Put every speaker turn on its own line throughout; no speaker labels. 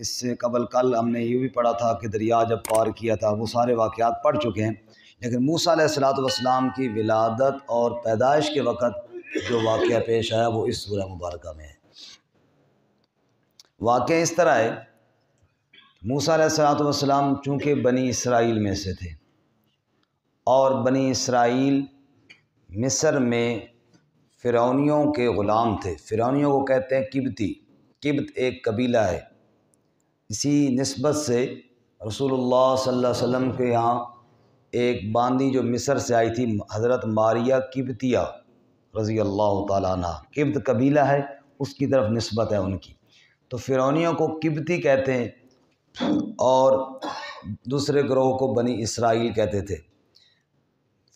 اس سے قبل کل ہم نے یہ بھی پڑھا تھا کہ دریا جب پار کیا تھا، وہ سارے واقعات پڑھ چکے ہیں، لیکن موسیٰ علیہ السلام کی ولادت اور پیدائش کے وقت جو واقعہ پیش آیا وہ اس سورہ مبارکہ میں ہے۔ واقعہ اس طرح ہے، موسیٰ علیہ السلام چونکہ بنی اسرائیل میں سے تھے اور بنی اسرائیل مصر میں فرعونیوں کے غلام تھے۔ فرعونیوں کو کہتے ہیں قبطی، قبط ایک قبیلہ ہے۔ اسی نسبت سے رسول اللہ صلی اللہ علیہ وسلم کے یہاں ایک باندی جو مصر سے آئی تھی، حضرت ماریہ قبطیہ رضی اللہ تعالیٰ عنہ، قبط قبیلہ ہے، اس کی طرف نسبت ہے ان کی۔ تو فرعونیوں کو قبطی کہتے ہیں اور دوسرے گروہ کو بنی اسرائیل کہتے تھے۔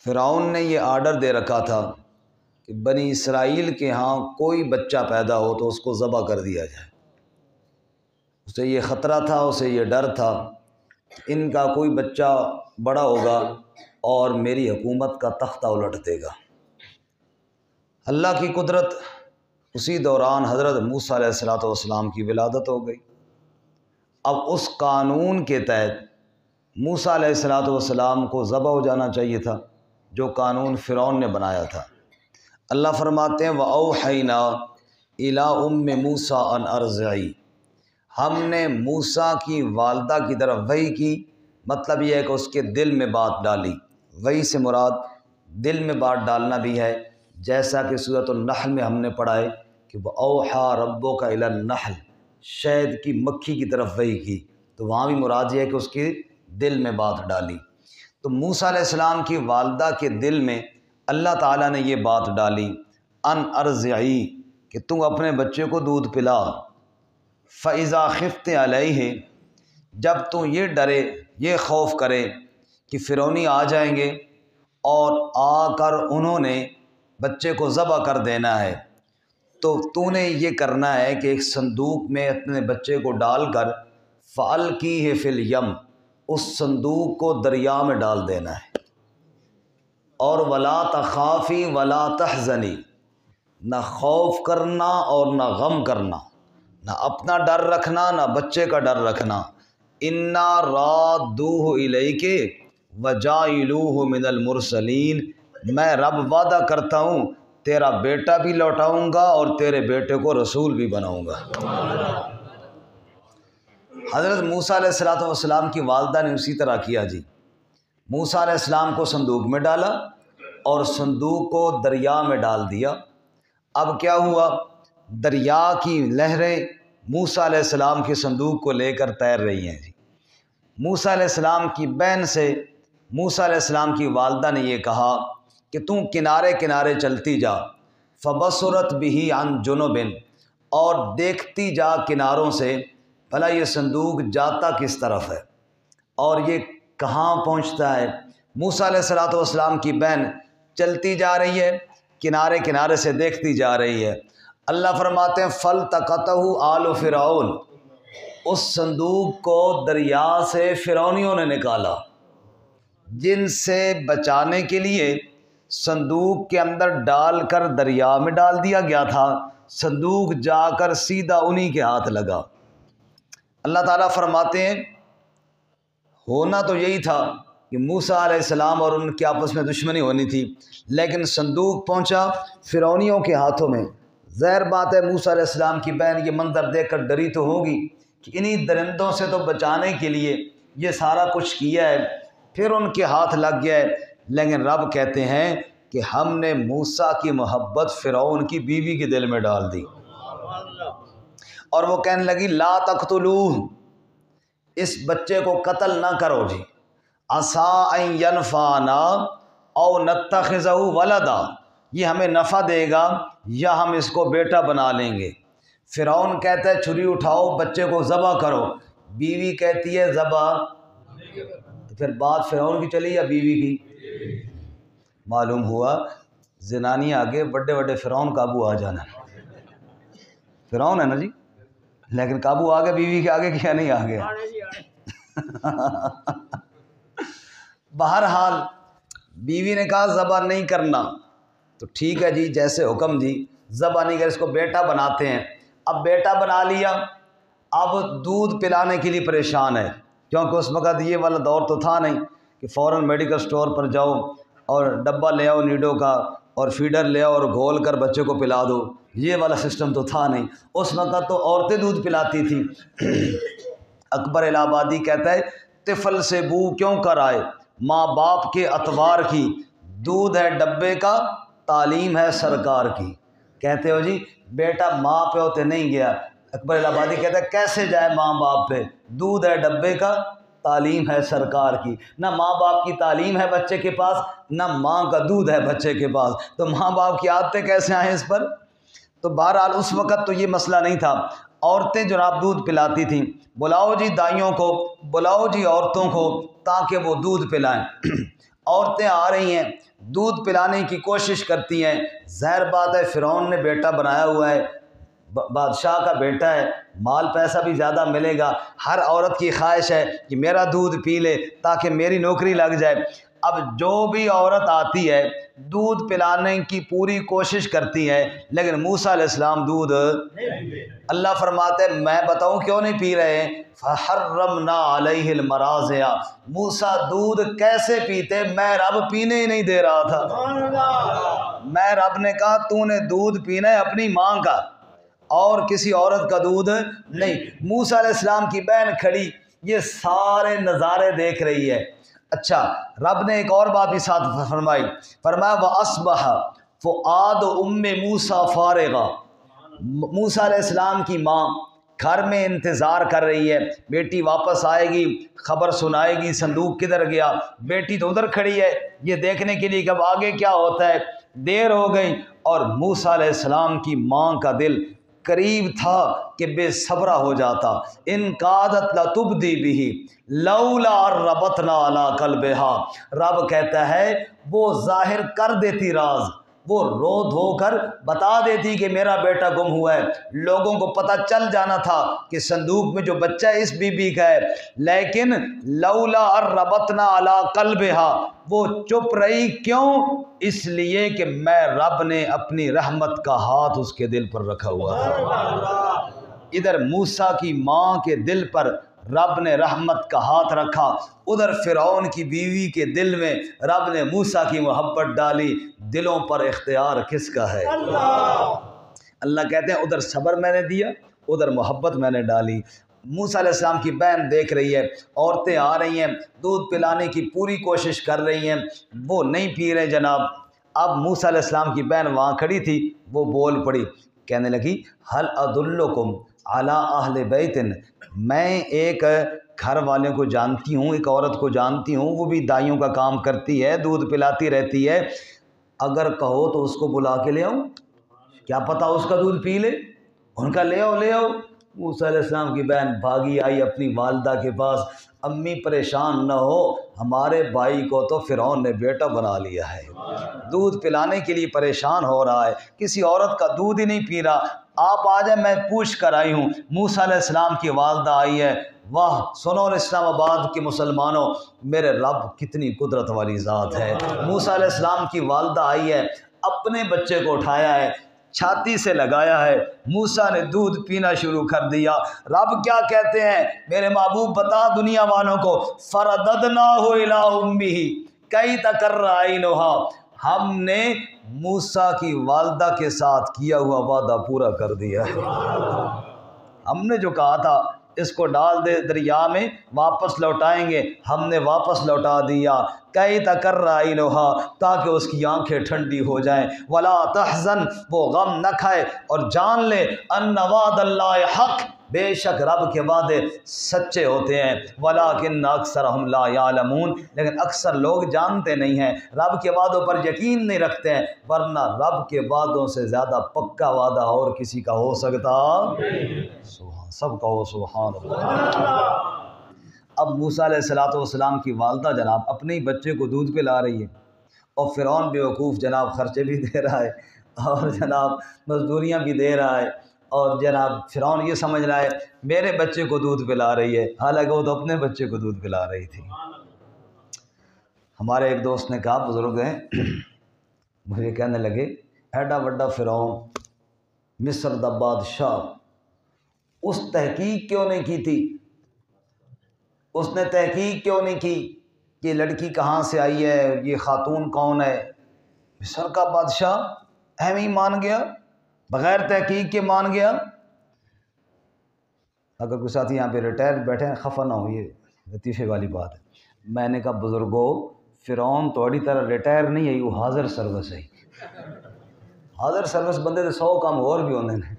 فرعون نے یہ آرڈر دے رکھا تھا کہ بنی اسرائیل کے ہاں کوئی بچہ پیدا ہو تو اس کو ذبح کر دیا جائے۔ اسے یہ خطرہ تھا، اسے یہ ڈر تھا، ان کا کوئی بچہ بڑا ہوگا اور میری حکومت کا تختہ الٹ دے گا۔ اللہ کی قدرت، اسی دوران حضرت موسیٰ علیہ السلام کی ولادت ہو گئی۔ اب اس قانون کے تحت موسیٰ علیہ السلام کو ذبح ہو جانا چاہیے تھا، جو قانون فرعون نے بنایا تھا۔ اللہ فرماتے ہیں وَأَوْحَيْنَا إِلَىٰ أُمِّ مُوسَىٰ أَنْ أَرْضِعِيهِ، ہم نے موسیٰ کی والدہ کی طرف وحی کی، مطلب یہ ہے کہ اس کے دل میں بات ڈالی۔ وحی سے مراد دل میں بات ڈالنا بھی ہے، جیسا کہ سورۃ النحل میں ہم نے پڑھا ہے کہ وَأَوْحَىٰ رَبُّكَ إِلَى النَّحْلِ، شہد کی مکھی کی طرف وحی کی، تو وہاں بھی مراد یہ ہے کہ اس کے دل میں بات ڈالی۔ تو موسیٰ علیہ السلام کی والدہ کے دل میں اللہ تعالیٰ نے یہ بات ڈالی ان ارضعی، کہ تم اپنے بچے کو دودھ پلا۔ فَإِذَا خِفْتِ عَلَيْهِ، جب تم یہ ڈرے، یہ خوف کرے کہ فرعونی آ جائیں گے اور آ کر انہوں نے بچے کو ذبح کر دینا ہے، تو نے یہ کرنا ہے کہ ایک صندوق میں اپنے بچے کو ڈال کر فَأَلْقِيهِ فِي الْيَمِّ، اس صندوق کو دریا میں ڈال دینا ہے۔ اور وَلَا تَخَافِي وَلَا تَحْزَنِي، نہ خوف کرنا اور نہ غم کرنا، نہ اپنا ڈر رکھنا نہ بچے کا ڈر رکھنا۔ إِنَّا رَادُّوهُ إِلَيْكِ وَجَاعِلُوهُ مِنَ الْمُرْسَلِينَ، میں رب وعدہ کرتا ہوں تیرا بیٹا بھی لوٹاؤں گا اور تیرے بیٹے کو رسول بھی بناؤں گا۔ حضرت موسیٰ علیہ السلام کی والدہ نے اسی طرح کیا جی۔ موسیٰ علیہ السلام کو صندوق میں ڈالا اور صندوق کو دریا میں ڈال دیا۔ اب کیا ہوا، دریا کی لہریں موسیٰ علیہ السلام کے صندوق کو لے کر تیر رہی ہیں جی۔ موسیٰ علیہ السلام کی بہن سے موسیٰ علیہ السلام کی والدہ نے یہ کہا کہ تم کنارے کنارے چلتی جا، فَبَصُرَتْ بِهِ عَنْ جُنُبٍ، اور دیکھتی جا کناروں سے بھلا یہ صندوق جاتا کس طرف ہے اور یہ کہاں پہنچتا ہے۔ موسیٰ علیہ السلام کی بہن چلتی جا رہی ہے، کنارے کنارے سے دیکھتی جا رہی ہے۔ اللہ فرماتے ہیں فَالْتَقَطَهُ آلُ فِرْعَوْنَ، اس صندوق کو دریا سے فرعونیوں نے نکالا، جن سے بچانے کے لیے صندوق کے اندر ڈال کر دریا میں ڈال دیا گیا تھا، صندوق جا کر سیدھا انہی کے ہاتھ لگا۔ اللہ تعالیٰ فرماتے ہیں ہونا تو یہی تھا کہ موسیٰ علیہ السلام اور ان کے آپس میں دشمنی ہونی تھی، لیکن صندوق پہنچا فرعونیوں کے ہاتھوں میں۔ ظاہر بات ہے موسیٰ علیہ السلام کی بہن یہ منظر دیکھ کر ڈری تو ہوگی کہ انہی درندوں سے تو بچانے کے لیے یہ سارا کچھ کیا ہے، پھر ان کے ہاتھ لگ گیا ہے۔ لیکن رب کہتے ہیں کہ ہم نے موسیٰ کی محبت فرعون کی بیوی کے دل میں ڈال دی، اور وہ کہنے لگی لا تقتلوہ، اس بچے کو قتل نہ کرو جی، عسیٰ ان ینفعنا او نتخذہ ولدا، یہ ہمیں نفع دے گا یا ہم اس کو بیٹا بنا لیں گے۔ فرعون کہتا ہے چھری اٹھاؤ بچے کو ذبح کرو، بیوی کہتی ہے ذبح، تو پھر بات فرعون کی چلی یا بیوی کی؟ معلوم ہوا زنانی آگے بڑے بڑے فرعون قابو آ جانا، فرعون ہے نا جی، لیکن قابو آ گیا بیوی کے آگے کیا نہیں آ گیا۔ بہرحال بیوی نے کہا ذبح نہیں کرنا، تو ٹھیک ہے جی جیسے حکم جی، ذبح نہیں کر، اس کو بیٹا بناتے ہیں۔ اب بیٹا بنا لیا، اب دودھ پلانے کے لیے پریشان ہے، کیونکہ اس وقت یہ والا دور تو تھا نہیں کہ فوراً میڈیکل سٹور پر جاؤ اور ڈبہ لے آؤ نیڈو کا اور فیڈر لے آؤ اور گھول کر بچے کو پلا دو، یہ والا سسٹم تو تھا نہیں۔ اس وقت تو عورتیں دودھ پلاتی تھیں۔ اکبر الہ آبادی کہتا ہے طفل سے بو کیوں کر آئے، ماں باپ کے اتوار کی، دودھ ہے ڈبے کا، تعلیم ہے سرکار کی۔ کہتے ہو جی بیٹا ماں پہ ہوتے نہیں گیا، اکبر الہ آبادی کہتا ہے کیسے جائے ماں باپ پہ، دودھ ہے ڈبے کا، تعلیم ہے سرکار کی۔ نہ ماں باپ کی تعلیم ہے بچے کے پاس، نہ ماں کا دودھ ہے بچے کے پاس، تو ماں باپ کی عادتیں کیسے آئیں اس پر؟ تو بہرحال اس وقت تو یہ مسئلہ نہیں تھا، عورتیں جناب دودھ پلاتی تھیں۔ بلاؤ جی دائیوں کو، بلاؤ جی عورتوں کو تاکہ وہ دودھ پلائیں۔ عورتیں آ رہی ہیں، دودھ پلانے کی کوشش کرتی ہیں۔ ظاہر بات ہے فرعون نے بیٹا بنایا ہوا ہے، بادشاہ کا بیٹا ہے، مال پیسہ بھی زیادہ ملے گا، ہر عورت کی خواہش ہے کہ میرا دودھ پی لے تاکہ میری نوکری لگ جائے۔ اب جو بھی عورت آتی ہے دودھ پلانے کی پوری کوشش کرتی ہے، لیکن موسیٰ علیہ السلام دودھ اللہ فرماتے ہیں میں بتاؤں کیوں نہیں پی رہے ہیں، فحرمنا علیہ المراضع، موسیٰ دودھ کیسے پیتے، میں رب پینے ہی نہیں دے رہا تھا۔ میں رب نے کہا تو نے دودھ پینا ہے اپنی ماں کا اور کسی عورت کا دودھ نہیں۔ موسیٰ علیہ السلام کی بہن کھڑی یہ سارے نظارے دیکھ رہی ہے۔ اچھا رب نے ایک اور بات بھی ساتھ فرمائی، فرمایا وَأَصْبَحَ فُؤَادُ أُمِّ مُوسَىٰ فَارِغًا، موسیٰ علیہ السلام کی ماں گھر میں انتظار کر رہی ہے، بیٹی واپس آئے گی، خبر سنائے گی صندوق کدھر گیا، بیٹی تو ادھر کھڑی ہے یہ دیکھنے کے لیے کہ اب آگے کیا ہوتا ہے۔ دیر ہو گئی اور موسیٰ علیہ السلام کی ماں کا دل قریب تھا کہ بے صبرہ ہو جاتا، ان قادت لتبدی بہ لولا ربطنا علی قلبہا، رب کہتا ہے وہ ظاہر کر دیتی راز، وہ رو دھو کر بتا دیتی کہ میرا بیٹا گم ہوا ہے، لوگوں کو پتہ چل جانا تھا کہ صندوق میں جو بچہ ہے اس بی بی کا ہے، لیکن لولا ربطنا علی قلبہا، وہ چپ رہی کیوں؟ اس لیے کہ میں رب نے اپنی رحمت کا ہاتھ اس کے دل پر رکھا ہوا تھا۔ ادھر موسیٰ کی ماں کے دل پر رب نے رحمت کا ہاتھ رکھا، ادھر فرعون کی بیوی کے دل میں رب نے موسیٰ کی محبت ڈالی۔ دلوں پر اختیار کس کا ہے؟ اللہ کہتے ہیں ادھر صبر میں نے دیا، ادھر محبت میں نے ڈالی۔ موسیٰ علیہ السلام کی بہن دیکھ رہی ہے، عورتیں آ رہی ہیں دودھ پلانے کی پوری کوشش کر رہی ہیں، وہ نہیں پی رہے جناب۔ اب موسیٰ علیہ السلام کی بہن وہاں کھڑی تھی، وہ بول پڑی، کہنے لگی هل ادلکم علی اہل بیت، میں ایک گھر والوں کو جانتی ہوں، ایک عورت کو جانتی ہوں، وہ بھی دائیوں کا کام کرتی ہے، دودھ پلاتی رہتی ہے، اگر کہو تو اس کو بلا کے لے آؤں، کیا پتہ اس کا دودھ پی لے۔ ان کا لے آؤ لے آؤ۔ موسیٰ علیہ السلام کی بہن بھاگی آئی اپنی والدہ کے پاس، امی پریشان نہ ہو، ہمارے بھائی کو تو فرعون نے بیٹا بنا لیا ہے، دودھ پلانے کے لیے پریشان ہو رہا ہے، کسی عورت کا دودھ ہی نہیں پی رہا، آپ آ جائیں میں پوچھ کر آئی ہوں۔ موسیٰ علیہ السلام کی والدہ آئی ہے، واہ سنو اسلام آباد کے مسلمانوں، میرے رب کتنی قدرت والی ذات ہے۔ موسیٰ علیہ السلام کی والدہ آئی ہے، اپنے بچے کو اٹھایا ہے، چھاتی سے لگایا ہے، موسیٰ نے دودھ پینا شروع کر دیا۔ رب کیا کہتے ہیں میرے محبوب بتا دنیا والوں کو، فرددناہ الی امہ کی تقر عینھا، ہم نے موسیٰ کی والدہ کے ساتھ کیا ہوا وعدہ پورا کر دیا ہے۔ ہم نے جو کہا تھا اس کو ڈال دے دریا میں واپس لوٹائیں گے، ہم نے واپس لوٹا دیا، کئی تقر عینھا، تاکہ اس کی آنکھیں ٹھنڈی ہو جائیں، ولا تحزن، وہ غم نہ کھائے اور جان لے ان وعد اللہ حق، بے شک رب کے وعدے سچے ہوتے ہیں، ولکن اکثرہم لا یعلمون، لیکن اکثر لوگ جانتے نہیں ہیں، رب کے وعدوں پر یقین نہیں رکھتے ہیں، ورنہ رب کے وعدوں سے زیادہ پکا وعدہ اور کسی کا ہو سکتا؟ سب کہو سبحان اللہ۔ اب موسیٰ علیہ السلام کی والدہ جناب اپنے ہی بچے کو دودھ پلا رہی ہے، اور فرعون بیوقوف جناب خرچے بھی دے رہا ہے اور جناب مزدوریاں بھی دے رہا ہے، اور جناب فرعون یہ سمجھ رہا ہے میرے بچے کو دودھ پلا رہی ہے، حالانکہ وہ تو اپنے بچے کو دودھ پلا رہی تھی۔ ہمارے ایک دوست نے کہا، بزرگ ہیں، مجھے کہنے لگے ایڈا بڑا فرعون، مصر دا بادشاہ، اس تحقیق کیوں نہیں کی تھی؟ اس نے تحقیق کیوں نہیں کی کہ لڑکی کہاں سے آئی ہے، یہ خاتون کون ہے؟ مصر کا بادشاہ اہم ہی مان گیا، بغیر تحقیق کے مان گیا۔ اگر کوئی ساتھی یہاں پہ ریٹائر بیٹھے ہیں خفا نہ ہو، یہ لطیفے والی بات ہے۔ میں نے کہا بزرگوں، فرعون تھوڑی طرح ریٹائر نہیں ہے، وہ حاضر سروس ہے۔ حاضر سروس بندے تو 100 کام اور بھی ہونے نے،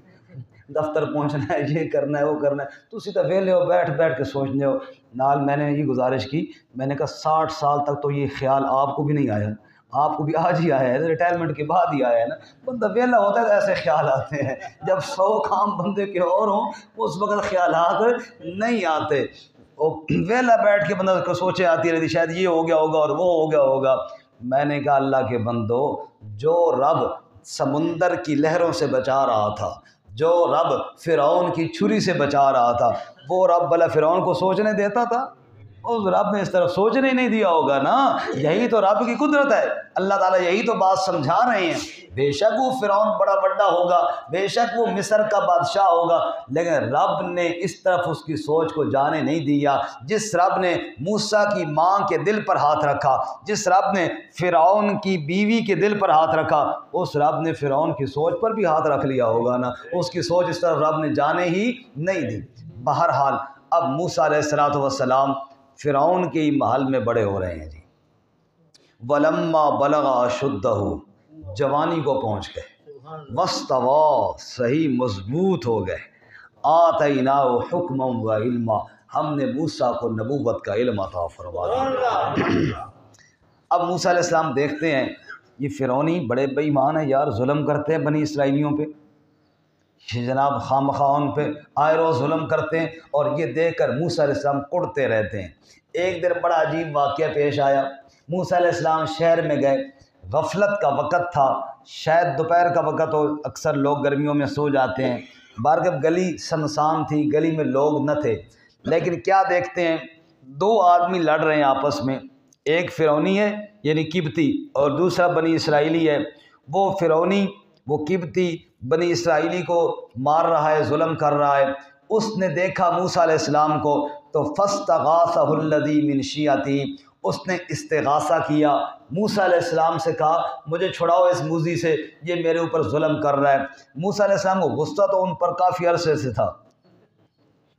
دفتر پہنچنا ہے، یہ کرنا ہے، وہ کرنا ہے، تو اسی طرح ویلے ہو بیٹھ کے سوچنے ہو۔ نال میں نے یہ گزارش کی، میں نے کہا 60 سال تک تو یہ خیال آپ کو بھی نہیں آیا، آپ کو بھی آج ہی آیا ہے، ریٹائرمنٹ کے بعد ہی آیا ہے نا۔ بندہ ویلا ہوتا ہے تو ایسے خیال آتے ہیں، جب 100 کام بندے کے اور ہوں اس وقت خیالات نہیں آتے۔ ویلا بیٹھ کے بندہ کو سوچے آتی رہتی، شاید یہ ہو گیا ہوگا اور وہ ہو گیا ہوگا۔ میں نے کہا اللہ کے بندو، جو رب سمندر کی لہروں سے بچا رہا تھا، جو رب فرعون کی چھری سے بچا رہا تھا، وہ رب بلا فرعون کو سوچنے دیتا تھا؟ اس رب نے اس طرف سوچنے نہیں دیا ہوگا نا۔ یہی تو رب کی قدرت ہے، اللہ تعالیٰ یہی تو بات سمجھا رہے ہیں۔ بے شک وہ فرعون بڑا بڑا ہوگا، بے شک وہ مصر کا بادشاہ ہوگا، لیکن رب نے اس طرف اس کی سوچ کو جانے نہیں دیا۔ جس رب نے موسیٰ کی ماں کے دل پر ہاتھ رکھا، جس رب نے فرعون کی بیوی کے دل پر ہاتھ رکھا، اس رب نے فرعون کی سوچ پر بھی ہاتھ رکھ لیا ہوگا نا۔ اس کی سوچ اس طرف رب نے جانے ہی نہیں دی۔ بہرحال اب موسیٰ علیہ السلام فرعون کے ہی محل میں بڑے ہو رہے ہیں جی۔ وَلَمَّا بَلَغَ أَشُدَّهُ، جوانی کو پہنچ گئے، وَاسْتَوَىٰ، صحیح مضبوط ہو گئے، آتَيْنَاهُ حُكْمًا وَعِلْمًا، ہم نے موسیٰ کو نبوت کا علم عطا فرما دیا۔ اب موسیٰ علیہ السلام دیکھتے ہیں یہ فرعونی بڑے بے ایمان ہیں یار، ظلم کرتے ہیں بنی اسرائیلیوں پہ، یہ جناب خامخواہ ان پہ آئے روز ظلم کرتے ہیں، اور یہ دیکھ کر موسیٰ علیہ السلام کڑتے رہتے ہیں۔ ایک دن بڑا عجیب واقعہ پیش آیا۔ موسیٰ علیہ السلام شہر میں گئے، غفلت کا وقت تھا، شاید دوپہر کا وقت ہو، اکثر لوگ گرمیوں میں سو جاتے ہیں، بارگب گلی سنسان تھی، گلی میں لوگ نہ تھے، لیکن کیا دیکھتے ہیں 2 آدمی لڑ رہے ہیں آپس میں، ایک فرعونی ہے یعنی قبطی، اور دوسرا بنی اسرائیلی ہے۔ وہ فرعونی، وہ قبطی بنی اسرائیلی کو مار رہا ہے، ظلم کر رہا ہے۔ اس نے دیکھا موسیٰ علیہ السلام کو تو فاستغاثہ الذی من شیعتی، اس نے استغاثہ کیا، موسیٰ علیہ السلام سے کہا مجھے چھڑاؤ اس موذی سے، یہ میرے اوپر ظلم کر رہا ہے۔ موسیٰ علیہ السلام کو غصہ تو ان پر کافی عرصے سے تھا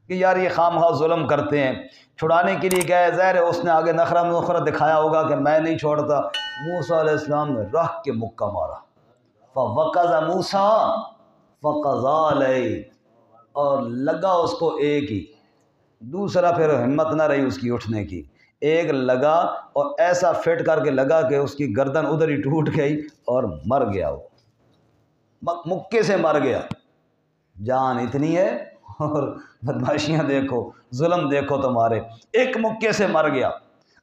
کہ یار یہ خواہ ظلم کرتے ہیں، چھڑانے کے لیے گئے، ظاہر ہے اس نے آگے نخرہ دکھایا ہوگا کہ میں نہیں چھوڑتا۔ موسیٰ علیہ السلام نے رکھ کے مکہ مارا، فَوَقَذَ مُوسَىٰ فَقَضَىٰ عَلَيْهِ، اور لگا اس کو ایک ہی، دوسرا پھر ہمت نہ رہی اس کی اٹھنے کی، ایک لگا اور ایسا فٹ کر کے لگا کہ اس کی گردن ادھر ہی ٹوٹ گئی اور مر گیا، وہ مکے سے مر گیا۔ جان اتنی ہے اور بدماشیاں دیکھو، ظلم دیکھو تمہارے، ایک مکے سے مر گیا۔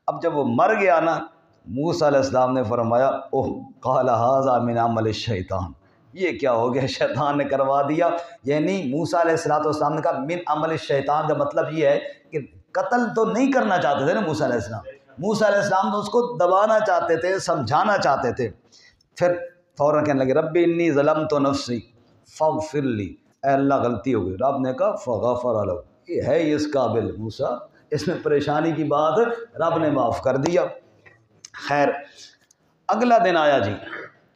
اب جب وہ مر گیا نا، موسیٰ علیہ السلام نے فرمایا اوہ قال ھذا من عمل الشیطان، یہ کیا ہو گیا، شیطان نے کروا دیا۔ یعنی موسیٰ علیہ السلام نے کہا من عمل الشیطان کا مطلب یہ ہے کہ قتل تو نہیں کرنا چاہتے تھے نا موسیٰ علیہ السلام، موسیٰ علیہ السلام تو اس کو دبانا چاہتے تھے، سمجھانا چاہتے تھے۔ پھر فوراً کہنے لگے رب انی ظلمت نفسی فاغفر لی، اے اللہ غلطی ہو گئی۔ رب نے کہا فغفر لہ، یہ ہے اس قابل موسیٰ، اس میں پریشانی کی بات رب نے معاف کر دیا۔ خیر اگلا دن آیا جی،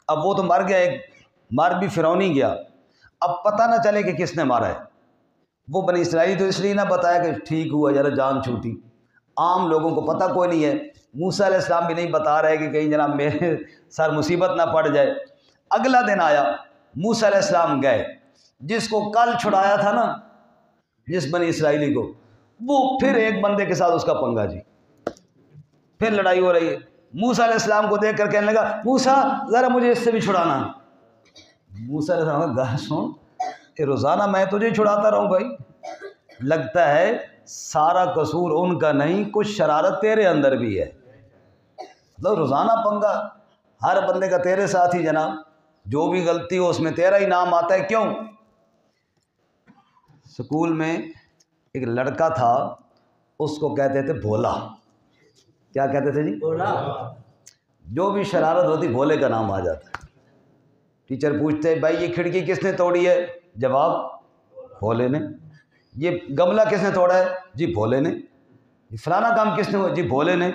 اب وہ تو مر گیا، ایک مر بھی فرعونی گیا، اب پتہ نہ چلے کہ کس نے مارا ہے۔ وہ بنی اسرائیلی تو اس لیے نہ بتایا کہ ٹھیک ہوا ذرا جان چھوٹی، عام لوگوں کو پتہ کوئی نہیں ہے، موسیٰ علیہ السلام بھی نہیں بتا رہے کہ کہیں جناب میرے سر مصیبت نہ پڑ جائے۔ اگلا دن آیا، موسیٰ علیہ السلام گئے، جس کو کل چھڑایا تھا نا، جس بنی اسرائیلی کو، وہ پھر ایک بندے کے ساتھ اس کا پنگا جی، پھر لڑائی ہو رہی ہے۔ موسیٰ علیہ السلام کو دیکھ کر کہنے لگا موسیٰ ذرا مجھے اس سے بھی چھڑانا۔ موسیٰ علیہ السلام کا گھر سن کہ روزانہ میں تجھے چھڑاتا رہوں بھائی، لگتا ہے سارا قصور ان کا نہیں، کچھ شرارت تیرے اندر بھی ہے، مطلب روزانہ پنگا ہر بندے کا تیرے ساتھ ہی جناب، جو بھی غلطی ہو اس میں تیرا ہی نام آتا ہے، کیوں؟ سکول میں ایک لڑکا تھا، اس کو کہتے تھے بھولا، کیا کہتے تھے جی؟ بھولا۔ جو بھی شرارت ہوتی بھولے کا نام آ جاتا ہے۔ ٹیچر پوچھتے بھائی یہ کھڑکی کس نے توڑی ہے؟ جواب بھولے نے۔ یہ گملہ کس نے توڑا ہے؟ جی بھولے نے۔ یہ فلانا کام کس نے ہوا؟ جی بھولے نے۔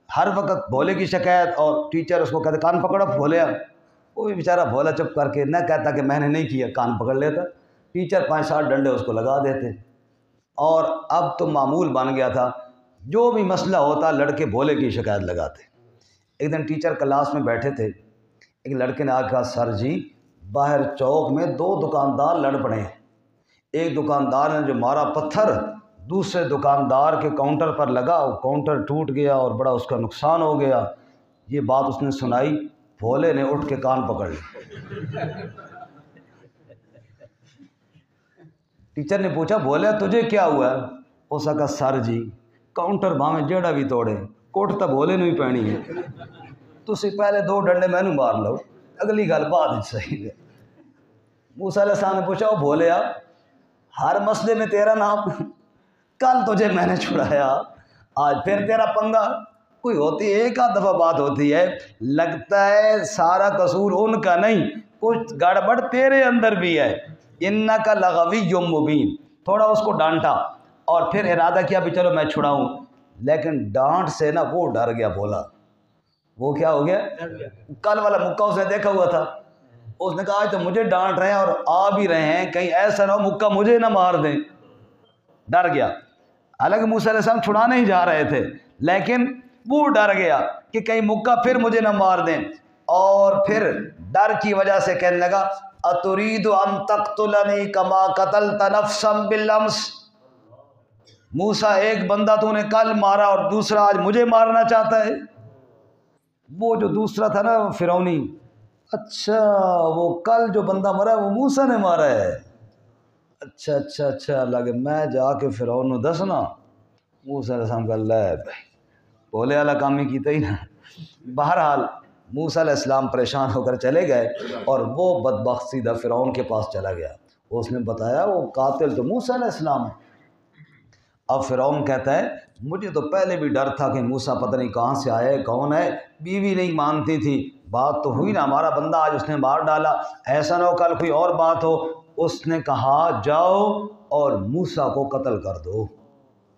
ہر وقت بھولے کی شکایت، اور ٹیچر اس کو کہتے کان پکڑو بھولیا، وہ بھی بیچارہ بھولا چپ کر کے نہ کہتا کہ میں نے نہیں کیا، کان پکڑ لیتا، ٹیچر 5-7 ڈنڈے اس کو لگا دیتے۔ اور اب تو معمول بن گیا تھا، جو بھی مسئلہ ہوتا لڑکے بھولے کی شکایت لگاتے۔ ایک دن ٹیچر کلاس میں بیٹھے تھے، ایک لڑکے نے آ کہا سر جی باہر چوک میں 2 دکاندار لڑ پڑے ہیں، ایک دکاندار نے جو مارا پتھر دوسرے دکاندار کے کاؤنٹر پر لگا، وہ کاؤنٹر ٹوٹ گیا اور بڑا اس کا نقصان ہو گیا۔ یہ بات اس نے سنائی، بھولے نے اٹھ کے کان پکڑ لی۔ ٹیچر نے پوچھا بھولے تجھے کیا ہوا ہے؟ اس نے کہا سر جی کاؤنٹر بھاویں جیڑا بھی توڑے کوٹ تو بھولے نے بھی پہنی ہے، تسی پہلے 2 ڈنڈے میں نے مار لو، اگلی گل بعد صحیح ہے۔ موسیٰ علیہ السلام نے پوچھا وہ بھولیا ہر مسئلے میں تیرا نام، کل تجھے میں نے چھڑایا آج پھر تیرا پنگا؟ کوئی ہوتی ہے ایک آدھ دفعہ بات ہوتی ہے، لگتا ہے سارا قصور ان کا نہیں، کچھ گڑبڑ تیرے اندر بھی ہے۔ انک لغوی مبین، تھوڑا اس کو ڈانٹا اور پھر ارادہ کیا بھی چلو میں چھڑاؤں، لیکن ڈانٹ سے نا وہ ڈر گیا، بولا وہ کیا ہو گیا؟ کل والا مکہ اس نے دیکھا ہوا تھا، اس نے کہا آج تو مجھے ڈانٹ رہے ہیں اور آ بھی رہے ہیں، کہیں ایسا نہ ہو مکہ مجھے نہ مار دیں، ڈر گیا۔ حالانکہ موسیٰ علیہ السلام چھڑانے ہی جا رہے تھے، لیکن وہ ڈر گیا کہ کہیں مکہ پھر مجھے نہ مار دیں، اور پھر ڈر کی وجہ سے کہنے لگا اتريد ان تقتلني كما قتلت نفسا بالامس، موسیٰ ایک بندہ تو نے کل مارا اور دوسرا آج مجھے مارنا چاہتا ہے۔ وہ جو دوسرا تھا نا فرعونی، اچھا وہ کل جو بندہ مرا وہ موسیٰ نے مارا ہے، اچھا لگے میں جا کے فرعون نو دسنا۔ موسیٰ علیہ السلام کا اللہ ہے بھائی بولے والا کام ہی کیتا ہی نا۔ بہرحال موسیٰ علیہ السلام پریشان ہو کر چلے گئے اور وہ بدبخت سیدھا فرعون کے پاس چلا گیا، اس نے بتایا وہ قاتل تو موسیٰ علیہ السلام ہے۔ اب فرعون کہتا ہے مجھے تو پہلے بھی ڈر تھا کہ موسیٰ پتہ نہیں کہاں سے آیا ہے، کون ہے، بیوی نہیں مانتی تھی، بات تو ہوئی نا ہمارا بندہ آج اس نے مار ڈالا، ایسا نہ ہو کل کوئی اور بات ہو۔ اس نے کہا جاؤ اور موسیٰ کو قتل کر دو۔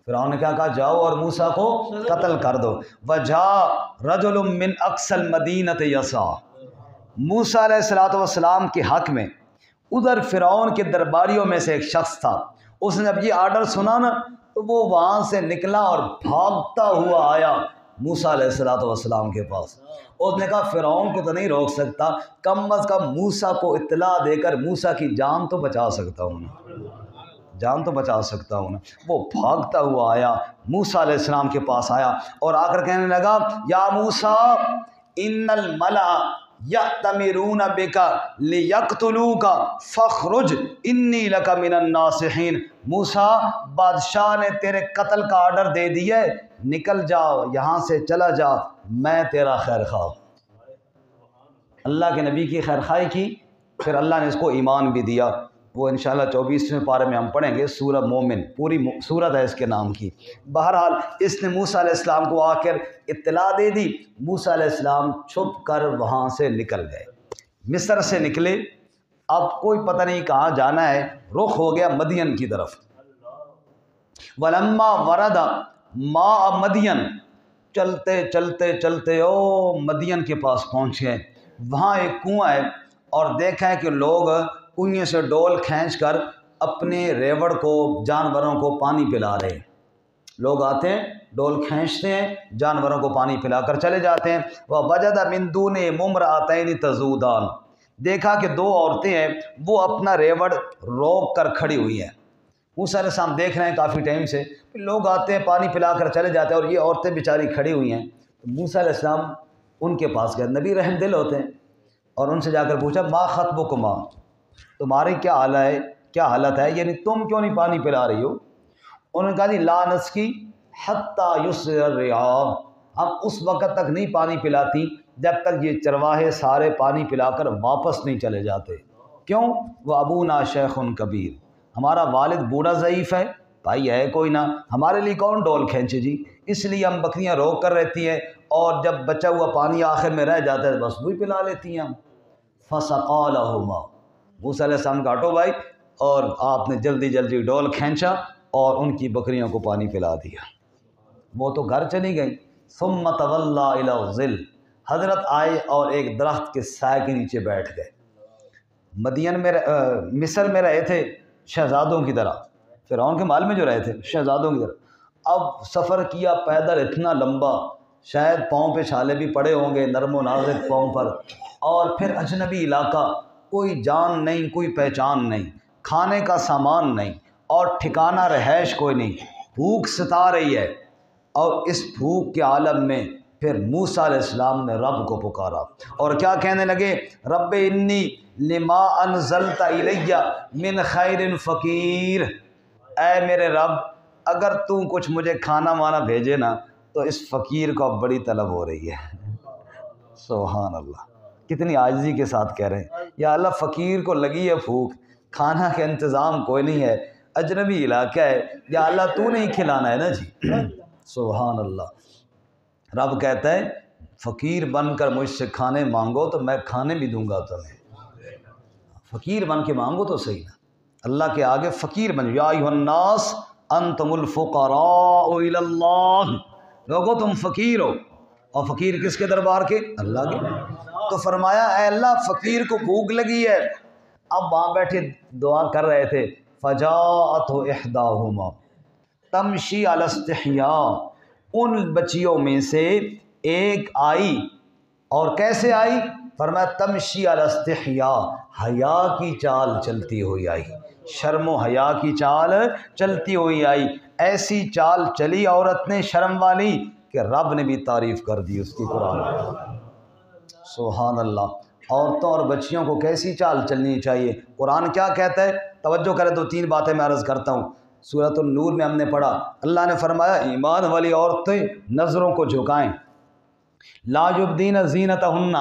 فرعون نے کیا کہا؟ جاؤ اور موسیٰ کو قتل کر دو۔ وَجَاءَ رَجُلٌ مِّنْ أَقْصَى الْمَدِينَةِ يَسْعَىٰ، موسیٰ علیہ السلام کے حق میں ادھر فرعون کے درباریوں میں سے ایک شخص تھا، اس نے جب یہ آرڈر سنا نا تو وہ وہاں سے نکلا اور بھاگتا ہوا آیا موسیٰ علیہ السلام کے پاس۔ اس نے کہا فرعون کو تو نہیں روک سکتا، کم از کم موسیٰ کو اطلاع دے کر موسیٰ کی جان تو بچا سکتا ہوں نا۔ وہ بھاگتا ہوا آیا موسیٰ علیہ السلام کے پاس آیا اور آ کر کہنے لگا یا موسیٰ ان الملأ یأتمرون بک لیقتلوک فاخرج انی لک من الناصحین، موسیٰ بادشاہ نے تیرے قتل کا آرڈر دے دیا ہے، نکل جاؤ یہاں سے، چلا جا، میں تیرا خیر خواہ۔ اللہ کے نبی کی خیر خواہی کی، پھر اللہ نے اس کو ایمان بھی دیا، وہ انشاءاللہ 24ویں پارے میں ہم پڑھیں گے، سورہ مومن، پوری سورت ہے اس کے نام کی۔ بہرحال اس نے موسیٰ علیہ السلام کو آ کر اطلاع دے دی، موسیٰ علیہ السلام چھپ کر وہاں سے نکل گئے، مصر سے نکلے، اب کوئی پتہ نہیں کہاں جانا ہے، رخ ہو گیا مدین کی طرف۔ وَلَمَّا وَرَدَ مَاءَ مَدْيَنَ، چلتے مدین کے پاس پہنچ گئے، وہاں ایک کنواں ہے اور دیکھا ہے کہ لوگ کنویں سے ڈول کھینچ کر اپنے ریوڑ کو، جانوروں کو پانی پلا رہے ہیں، لوگ آتے ہیں ڈول کھینچتے ہیں، جانوروں کو پانی پلا کر چلے جاتے ہیں۔ وَوَجَدَ مِن دُونِهِمْ امْرَأَتَيْنِ تَذُودَانِ، دیکھا کہ 2 عورتیں ہیں وہ اپنا ریوڑ روک کر کھڑی ہوئی ہیں۔ موسیٰ علیہ السلام دیکھ رہے ہیں کافی ٹائم سے لوگ آتے ہیں پانی پلا کر چلے جاتے ہیں اور یہ عورتیں بیچاری کھڑی ہوئی ہیں۔ موسیٰ علیہ السلام ان کے پاس گئے، نبی رحم دل ہوتے ہیں، اور ان سے جا کر پوچھا ما خطبکما، تمہاری کیا حالت ہے، یعنی تم کیوں نہیں پانی پلا رہی ہو؟ انہوں نے کہا جی لا نسقی حتی یصدر الرعاء، ہم اس وقت تک نہیں پانی پلاتی جب تک یہ چرواہے سارے پانی پلا کر واپس نہیں چلے جاتے۔ کیوں؟ وہ ابونا شیخ کبیر، ہمارا والد بوڑھا ضعیف ہے، بھائی ہے کوئی نہ، ہمارے لیے کون ڈول کھینچے جی، اس لیے ہم بکریاں روک کر رہتی ہیں اور جب بچا ہوا پانی آخر میں رہ جاتا ہے بس وہی پلا لیتی ہیں ہم۔ فسقا لہما، موسیٰ علیہ السلام کا ہٹو بھائی، اور آپ نے جلدی جلدی ڈول کھینچا اور ان کی بکریوں کو پانی پلا دیا۔ وہ تو گھر چلی گئی۔ ثم تولی الی الظل، حضرت آئے اور ایک درخت کے سائے کے نیچے بیٹھ گئے۔ مدین میں مصر میں رہے تھے شہزادوں کی طرح، فرعون کے مال میں جو رہے تھے شہزادوں کی طرح۔ اب سفر کیا پیدل اتنا لمبا، شاید پاؤں پہ چھالے بھی پڑے ہوں گے، نرم و نازک پاؤں پر، اور پھر اجنبی علاقہ، کوئی جان نہیں، کوئی پہچان نہیں، کھانے کا سامان نہیں، اور ٹھکانہ رہائش کوئی نہیں، بھوک ستا رہی ہے۔ اور اس بھوک کے عالم میں پھر موسیٰ علیہ السلام نے رب کو پکارا اور کیا کہنے لگے؟ رب انی لما انزلت الی من خیر فقیر، اے میرے رب اگر تو کچھ مجھے کھانا وانا بھیجے نا تو اس فقیر کو اب بڑی طلب ہو رہی ہے۔ سبحان اللہ، کتنی عاجزی کے ساتھ کہہ رہے ہیں، یا اللہ فقیر کو لگی ہے بھوک، کھانا کا انتظام کوئی نہیں ہے، اجنبی علاقہ ہے، یا اللہ تو نہیں کھلانا ہے نا جی۔ سبحان اللہ۔ رب کہتا ہے فقیر بن کر مجھ سے کھانے مانگو تو میں کھانے بھی دوں گا تمہیں، فقیر بن کے مانگو تو صحیح نا، اللہ کے آگے فقیر بن، یا ایھا الناس انتم الفقراء الی اللہ، لوگو تم فقیر ہو، اور فقیر کس کے دربار کے؟ اللہ کے۔ تو فرمایا اے اللہ فقیر کو بھوک لگی ہے۔ اب وہاں بیٹھے دعا کر رہے تھے، فجاءتہ احداہما تمشی علی استحیاء، ان بچیوں میں سے ایک آئی، اور کیسے آئی؟ فرمایا تمشی علی استحیاء، حیا کی چال چلتی ہوئی آئی، شرم و حیا کی چال چلتی ہوئی آئی۔ ایسی چال چلی عورت نے شرم والی کہ رب نے بھی تعریف کر دی اس کی قرآن میں۔ سبحان اللہ۔ عورتوں اور بچیوں کو کیسی چال چلنی چاہیے، قرآن کیا کہتا ہے؟ توجہ کریں، 2-3 باتیں میں عرض کرتا ہوں۔ سورۃ النور میں ہم نے پڑھا، اللہ نے فرمایا ایمان والی عورتیں نظروں کو جھکائیں، لا یبدین زینتہن،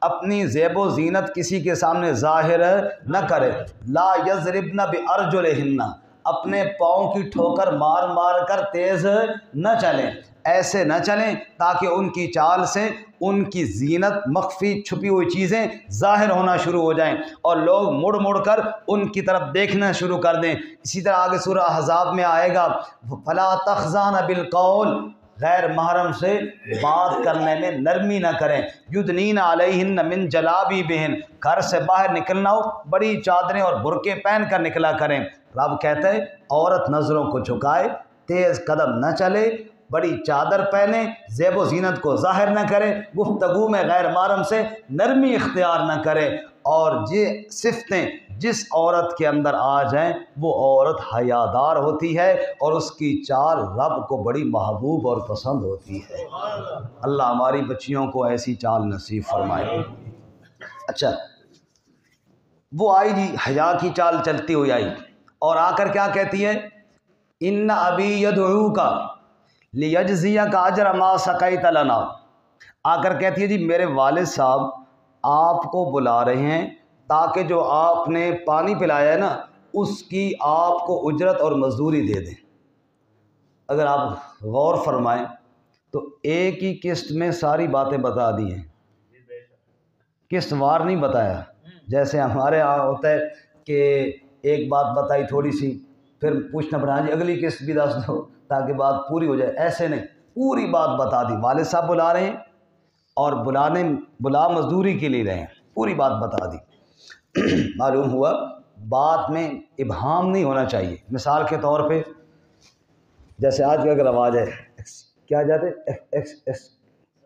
اپنی زیب و زینت کسی کے سامنے ظاہر نہ کرے، لا یضربن بارجلہن، اپنے پاؤں کی ٹھوکر مار مار کر تیز نہ چلیں، ایسے نہ چلیں تاکہ ان کی چال سے ان کی زینت، مخفی چھپی ہوئی چیزیں ظاہر ہونا شروع ہو جائیں اور لوگ مڑ مڑ کر ان کی طرف دیکھنا شروع کر دیں۔ اسی طرح آگے سورہ احزاب میں آئے گا، فلا تخضعن بالقول، غیر محرم سے بات کرنے میں نرمی نہ کریں، یدنین علیہن من جلابیبہن، گھر سے باہر نکلنا ہو بڑی چادریں اور برقعے پہن کر نکلا کریں۔ رب کہتا ہے عورت نظروں کو جھکائے، تیز قدم نہ چلے، بڑی چادر پہنے، زیب و زینت کو ظاہر نہ کرے، گفتگو میں غیر محرم سے نرمی اختیار نہ کرے، اور یہ صفتیں جس عورت کے اندر آ جائیں وہ عورت حیادار ہوتی ہے اور اس کی چال رب کو بڑی محبوب اور پسند ہوتی ہے۔ اللہ ہماری بچیوں کو ایسی چال نصیب فرمائے۔ اچھا، وہ آئی جی، حیا کی چال چلتی ہوئی آئی، اور آ کر کیا کہتی ہے؟ ان ابی یدعوک لیجزیک اجر ما سقیت لنا، آ کر کہتی ہے جی میرے والد صاحب آپ کو بلا رہے ہیں تاکہ جو آپ نے پانی پلایا ہے نا اس کی آپ کو اجرت اور مزدوری دے دیں۔ اگر آپ غور فرمائیں تو ایک ہی قسط میں ساری باتیں بتا دی ہیں، قسط وار نہیں بتایا، جیسے ہمارے یہاں ہوتا ہے کہ ایک بات بتائی تھوڑی سی پھر پوچھنا پڑا جی اگلی قسط بھی دس دو تاکہ بات پوری ہو جائے، ایسے نہیں، پوری بات بتا دی۔ والد صاحب بلا رہے ہیں اور بلا مزدوری کے لیے رہے ہیں، پوری بات بتا دی۔ معلوم ہوا بات میں ابہام نہیں ہونا چاہیے۔ مثال کے طور پہ جیسے آج کا رواج ہے، کیا جاتے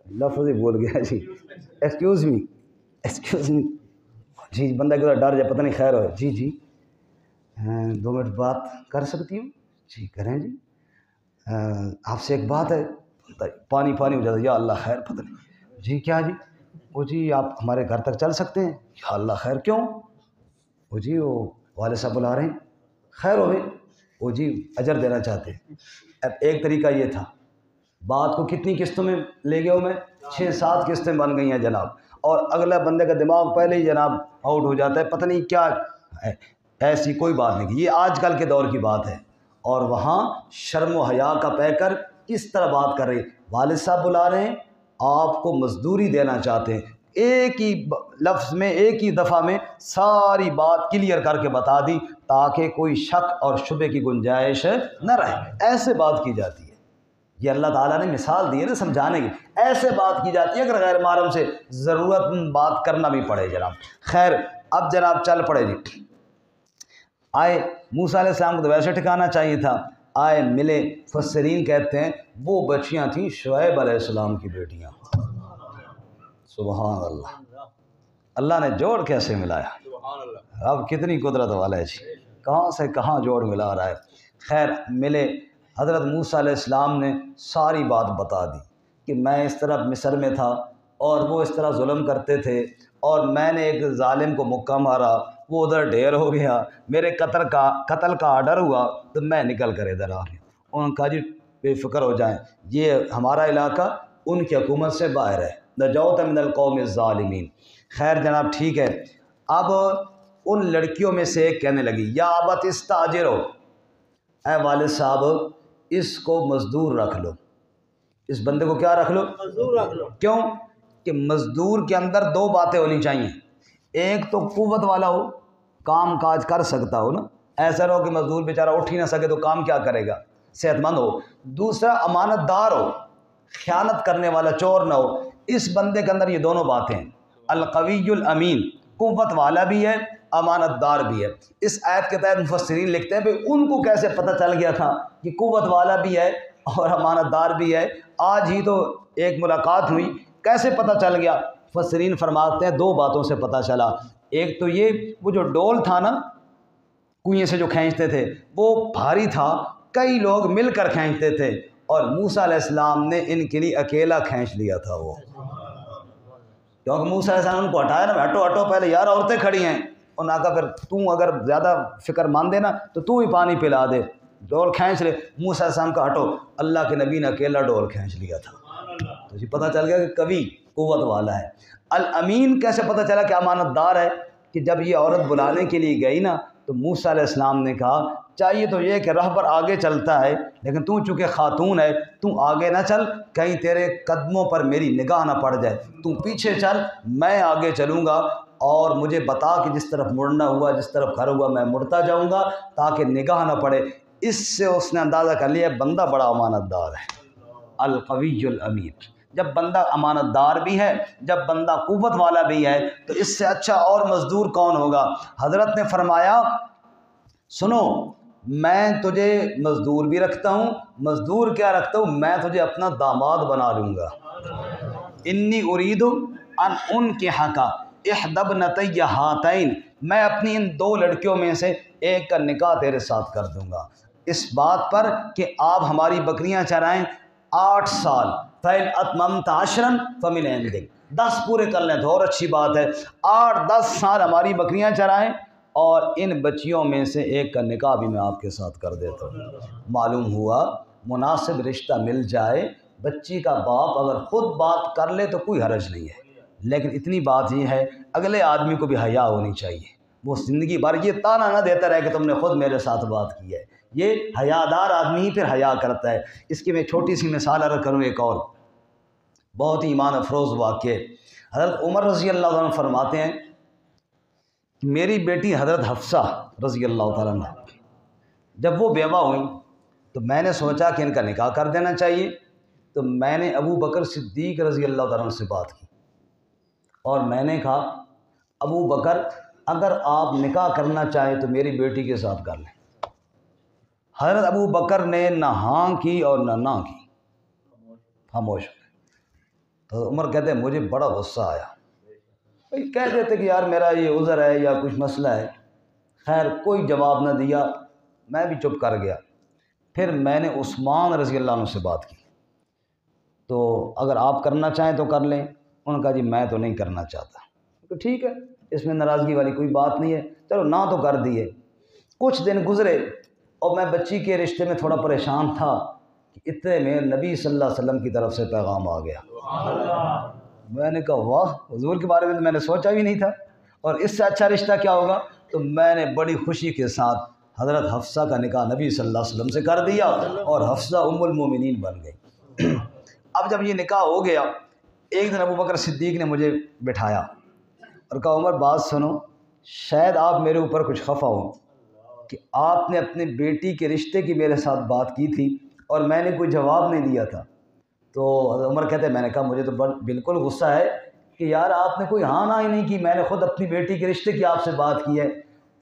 لفظ ہی بول گیا جی، ایکسکیوز می جی، بندہ کہتا ڈر جائے پتہ نہیں خیر ہو، جی جی 2 منٹ بات کر سکتی ہوں؟ جی کریں جی، آپ سے ایک بات ہے، پانی ہو جاتا ہے، یا اللہ خیر پتہ نہیں، جی کیا جی؟ وہ جی آپ ہمارے گھر تک چل سکتے ہیں؟ یا اللہ خیر کیوں؟ وہ جی وہ والد صاحب بلا رہے ہیں، خیر ہوئے، وہ جی اجر دینا چاہتے ہیں۔ اب ایک طریقہ یہ تھا، بات کو کتنی قسطوں میں لے گیا ہوں میں؟ 6-7 قسطیں بن گئی ہیں جناب، اور اگلا بندے کا دماغ پہلے ہی جناب آؤٹ ہو جاتا ہے، پتہ نہیں کیا ہے۔ ایسی کوئی بات نہیں، یہ آج کل کے دور کی بات ہے، اور وہاں شرم و حیا کا پے کر کس طرح بات کر رہے ہیں؟ والد صاحب بلا رہے ہیں، آپ کو مزدوری دینا چاہتے ہیں، ایک ہی لفظ میں ایک ہی دفعہ میں ساری بات کلیئر کر کے بتا دی تاکہ کوئی شک اور شبے کی گنجائش نہ رہے۔ ایسے بات کی جاتی ہے، یہ اللہ تعالیٰ نے مثال دی ہے نا سمجھانے کی، ایسے بات کی جاتی ہے اگر غیر محرم سے ضرورت بات کرنا بھی پڑے جناب۔ خیر اب جناب چل پڑے جی، آئے موسیٰ علیہ السلام کو تو ویسے ٹھکانا چاہیے تھا، آئے ملے، مفسرین کہتے ہیں وہ بچیاں تھیں شعیب علیہ السلام کی بیٹیاں۔ سبحان اللہ، اللہ نے جوڑ کیسے ملایا، اب کتنی قدرت والا ہے جی، کہاں سے کہاں جوڑ ملا رہا ہے۔ خیر ملے، حضرت موسیٰ علیہ السلام نے ساری بات بتا دی کہ میں اس طرح مصر میں تھا اور وہ اس طرح ظلم کرتے تھے اور میں نے ایک ظالم کو مکہ مارا، وہ ادھر ڈھیر ہو گیا، میرے قتل کا آرڈر ہوا تو میں نکل کر ادھر آ گیا۔ انہوں نے کہا جی بے فکر ہو جائیں، یہ ہمارا علاقہ ان کی حکومت سے باہر ہے، نجوت من القوم الظالمین۔ خیر جناب ٹھیک ہے، اب ان لڑکیوں میں سے ایک کہنے لگی یا ابت استاجرو، اے والد صاحب اس کو مزدور رکھ لو، اس بندے کو کیا رکھ لو؟ مزدور رکھ لو۔ کیوں کہ مزدور کے اندر دو باتیں ہونی چاہیے، ایک تو قوت والا ہو، کام کاج کر سکتا ہو نا، ایسا نہ ہو کہ مزدور بیچارہ اٹھ ہی نہ سکے تو کام کیا کرے گا، صحت مند ہو، دوسرا امانت دار ہو، خیانت کرنے والا چور نہ ہو۔ اس بندے کے اندر یہ دونوں باتیں ہیں، القوی الامین، قوت والا بھی ہے امانت دار بھی ہے۔ اس آیت کے تحت مفسرین لکھتے ہیں کہ ان کو کیسے پتہ چل گیا تھا کہ قوت والا بھی ہے اور امانت دار بھی ہے، آج ہی تو ایک ملاقات ہوئی، کیسے پتہ چل گیا؟ مفسرین فرماتے ہیں دو باتوں سے پتہ چلا، ایک تو یہ وہ جو ڈول تھا نا کنویں سے جو کھینچتے تھے وہ بھاری تھا، کئی لوگ مل کر کھینچتے تھے اور موسیٰ علیہ السلام نے ان کے لیے اکیلا کھینچ لیا تھا وہ، کیونکہ موسیٰ علیہ السلام ان کو ہٹایا نا، ہٹو ہٹو پہلے یار عورتیں کھڑی ہیں، انہوں نے کہا پھر تو اگر زیادہ فکر مان دے نا تو تو ہی پانی پلا دے، ڈول کھینچ لے۔ موسیٰ علیہ السلام کا ہٹو، اللہ کے نبی نے اکیلا ڈول کھینچ لیا تھا، تو یہ پتہ چل گیا کہ کبھی قوت والا ہے۔ الامین کیسے پتہ چلا کہ امانت دار ہے؟ کہ جب یہ عورت بلانے کے لیے گئی نا تو موسیٰ علیہ السلام نے کہا چاہیے تو یہ کہ رہبر آگے چلتا ہے لیکن تو چونکہ خاتون ہے تو آگے نہ چل، کہیں تیرے قدموں پر میری نگاہ نہ پڑ جائے، تو پیچھے چل، میں آگے چلوں گا اور مجھے بتا کہ جس طرف مڑنا ہوا جس طرف گھر ہوا میں مڑتا جاؤں گا تاکہ نگاہ نہ پڑے۔ اس سے اس نے اندازہ کر لیا بندہ بڑا امانت دار ہے، القوی الامین۔ جب بندہ امانت دار بھی ہے، جب بندہ قوت والا بھی ہے تو اس سے اچھا اور مزدور کون ہوگا؟ حضرت نے فرمایا سنو میں تجھے مزدور بھی رکھتا ہوں، مزدور کیا رکھتا ہوں، میں تجھے اپنا داماد بنا لوں گا۔ انی ارید ان انکحک احدی ابنتی ہاتین، میں اپنی ان دو لڑکیوں میں سے ایک کا نکاح تیرے ساتھ کر دوں گا، اس بات پر کہ آپ ہماری بکریاں چرائیں 8 سال، فَإِنْ أَتْمَمْتَ عَشْرًا فَمِنْ عِنْدِكَ، 10 پورے کر لیں تو اور اچھی بات ہے، 8-10 سال ہماری بکریاں چرائیں اور ان بچیوں میں سے ایک کا نکاح بھی میں آپ کے ساتھ کر دیتا ہوں۔ معلوم ہوا مناسب رشتہ مل جائے، بچی کا باپ اگر خود بات کر لے تو کوئی حرج نہیں ہے، لیکن اتنی بات یہ ہے اگلے آدمی کو بھی حیا ہونی چاہیے، وہ زندگی بھر یہ تانا نہ دیتا رہے کہ تم نے خود میرے ساتھ بات کی ہے، یہ حیادار آدمی ہی پھر حیا کرتا ہے۔ اس کی میں چھوٹی سی مثال عرض کروں، ایک اور بہت ہی ایمان افروز واقعے۔ حضرت عمر رضی اللہ عنہ فرماتے ہیں کہ میری بیٹی حضرت حفصہ رضی اللہ تعالیٰ عنہ جب وہ بیوہ ہوئیں تو میں نے سوچا کہ ان کا نکاح کر دینا چاہیے، تو میں نے ابو بکر صدیق رضی اللہ تعالیٰ عنہ سے بات کی اور میں نے کہا ابو بکر اگر آپ نکاح کرنا چاہیں تو میری بیٹی کے ساتھ کر لیں۔ حضرت ابو بکر نے نہ ہاں کی اور نہ کی، خاموش ہو گئے۔ تو عمر کہتے ہیں مجھے بڑا غصہ آیا، کہہ دیتے کہ یار میرا یہ عذر ہے یا کچھ مسئلہ ہے، خیر کوئی جواب نہ دیا، میں بھی چپ کر گیا۔ پھر میں نے عثمان رضی اللہ عنہ سے بات کی، تو اگر آپ کرنا چاہیں تو کر لیں۔ انہوں نے کہا جی میں تو نہیں کرنا چاہتا، تو ٹھیک ہے اس میں ناراضگی والی کوئی بات نہیں ہے، چلو نہ تو کر دیے۔ کچھ دن گزرے اور میں بچی کے رشتے میں تھوڑا پریشان تھا کہ اتنے میں نبی صلی اللہ علیہ وسلم کی طرف سے پیغام آ گیا۔ میں نے کہا واہ، حضور کے بارے میں نے سوچا بھی نہیں تھا، اور اس سے اچھا رشتہ کیا ہوگا؟ تو میں نے بڑی خوشی کے ساتھ حضرت حفصہ کا نکاح نبی صلی اللہ علیہ وسلم سے کر دیا اور حفصہ ام المومنین بن گئی۔ اب جب یہ نکاح ہو گیا ایک دن ابو بکر صدیق نے مجھے بٹھایا اور کہا عمر بات سنو، شاید آپ میرے اوپر کچھ خفا ہوں کہ آپ نے اپنے بیٹی کے رشتے کی میرے ساتھ بات کی تھی اور میں نے کوئی جواب نہیں دیا تھا۔ تو عمر کہتے ہیں میں نے کہا مجھے تو بالکل غصہ ہے کہ یار آپ نے کوئی ہاں نہ ہی نہیں کی، میں نے خود اپنی بیٹی کے رشتے کی آپ سے بات کی ہے۔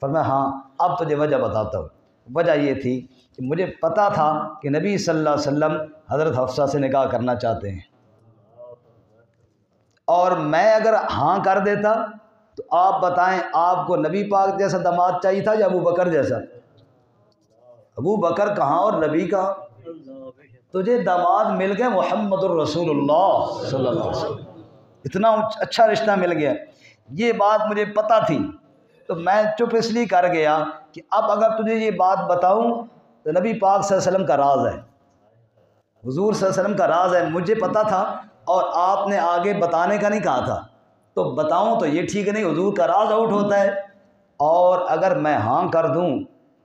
فرمایا ہاں اب تجھے وجہ بتاتا ہوں۔ وجہ یہ تھی کہ مجھے پتہ تھا کہ نبی صلی اللہ علیہ وسلم حضرت حفصہ سے نکاح کرنا چاہتے ہیں، اور میں اگر ہاں کر دیتا تو آپ بتائیں آپ کو نبی پاک جیسا داماد چاہیے تھا یا ابو بکر جیسا؟ ابو بکر کہاں اور نبی کہاں؟ تجھے داماد مل گئے محمد الرسول اللہ صلی اللہ علیہ وسلم، اتنا اچھا رشتہ مل گیا۔ یہ بات مجھے پتہ تھی تو میں چپ اس لیے کر گیا کہ اب اگر تجھے یہ بات بتاؤں تو نبی پاک صلی اللہ علیہ وسلم کا راز ہے، حضور صلی اللہ علیہ وسلم کا راز ہے، مجھے پتہ تھا اور آپ نے آگے بتانے کا نہیں کہا تھا، تو بتاؤں تو یہ ٹھیک نہیں، حضور کا راز آؤٹ ہوتا ہے، اور اگر میں ہاں کر دوں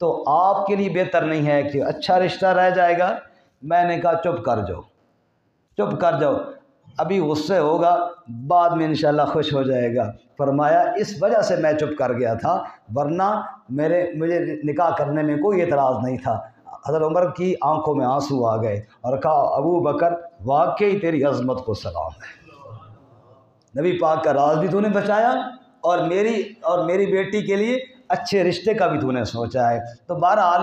تو آپ کے لیے بہتر نہیں ہے کہ اچھا رشتہ رہ جائے گا۔ میں نے کہا چپ کر جاؤ، چپ کر جاؤ، ابھی غصے ہوگا بعد میں انشاءاللہ خوش ہو جائے گا۔ فرمایا اس وجہ سے میں چپ کر گیا تھا، ورنہ مجھے نکاح کرنے میں کوئی اعتراض نہیں تھا۔ حضرت عمر کی آنکھوں میں آنسو آ گئے اور کہا ابو بکر واقعی تیری عظمت کو سلام ہے، نبی پاک کا راز بھی تو نے بچایا اور میری بیٹی کے لیے اچھے رشتے کا بھی تو نے سوچا ہے۔ تو بہرحال